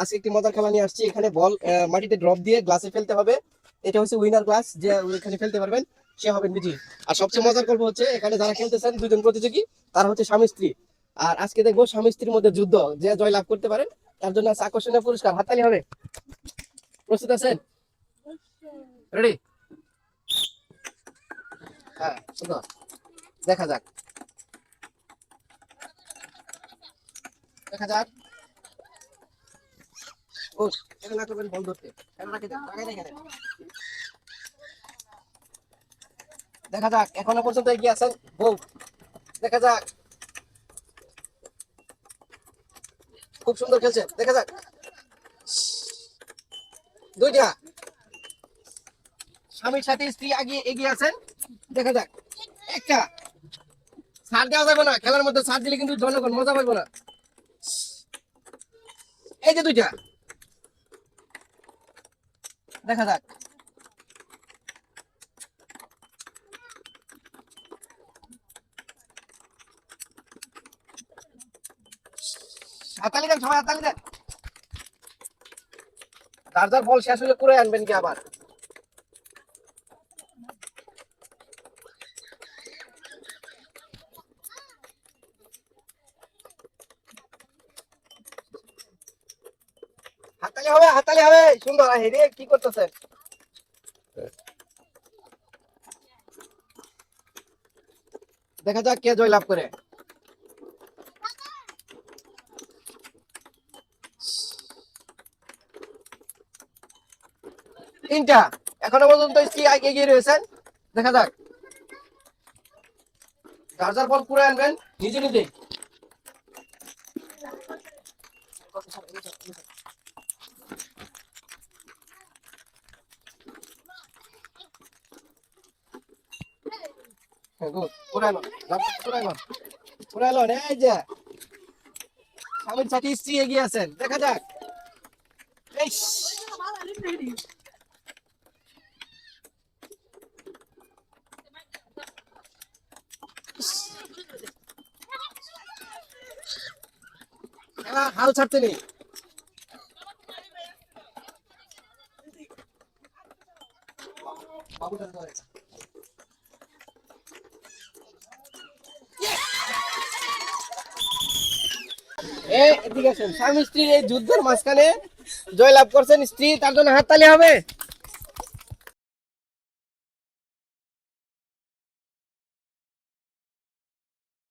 আজকে একটি মজার খেলা নিয়ে আসছি। এখানে বল মাটিতে ড্রপ দিয়ে গ্লাসে ফেলতে হবে। এটা হচ্ছে উইনার গ্লাস, যে এখানে ফেলতে পারবেন সে হবেন বিজয়ী। আর সবচেয়ে মজার গল্প হচ্ছে এখানে যারা খেলতেছেন দুজন প্রতিযোগী, তারা হচ্ছে স্বামী স্ত্রী। আর আজকে দেখবো স্বামী স্ত্রীর মধ্যে যুদ্ধ, যে জয় লাভ করতে পারেন তার জন্য আছে আকর্ষণীয় পুরস্কার। হাততালি হবে। প্রস্তুত আছেন? রেডি? হ্যাঁ, সুন্দর। দেখা যাক, দেখা যাক। ও, এটা না করবেন বল ধরতে। এটা রাখে দেন, লাগাই রেখে দেন। দেখা যাক, এখনো পর্যন্ত এগিয়ে আছেন বউ। দেখা যাক, খুব সুন্দর খেলছে। দেখা যাক, দুইটা স্বামীর সাথে স্ত্রী আগে এগিয়ে আছেন। দেখা যাক, একটা ছাড় দেওয়া যাবে না, খেলার মধ্যে ছাড় দিলে কিন্তু জনগণ মজা পাইবো না। এই যে দুইটা, দেখা যাক। হাতালি দেন সবাই, হাতালি দেন। যার যার বল শেষ হলে করে আনবেন কি আবার। হাতালি হবে, হাতালি হবে। সুন্দর। হেরে কি করতেছেন? দেখা যাক কে জয় লাভ করে। তিনটা, এখনো পর্যন্ত স্ত্রী এগিয়ে রয়েছেন। দেখা যাক, যার যার বল পুরো আনবেন নিজে নিজে। পুরানো পুরানো পুরানো। এই যে স্বামীর সাথে স্ত্রী এগিয়ে আছেন। দেখা যাক। ইস, খেলা হাল ছাড়তে নেই। এদিকে আসেন, স্বামী স্ত্রীর এই যুদ্ধের মাঝখানে জয়লাভ করছেন স্ত্রী, তার জন্য হাততালি হবে।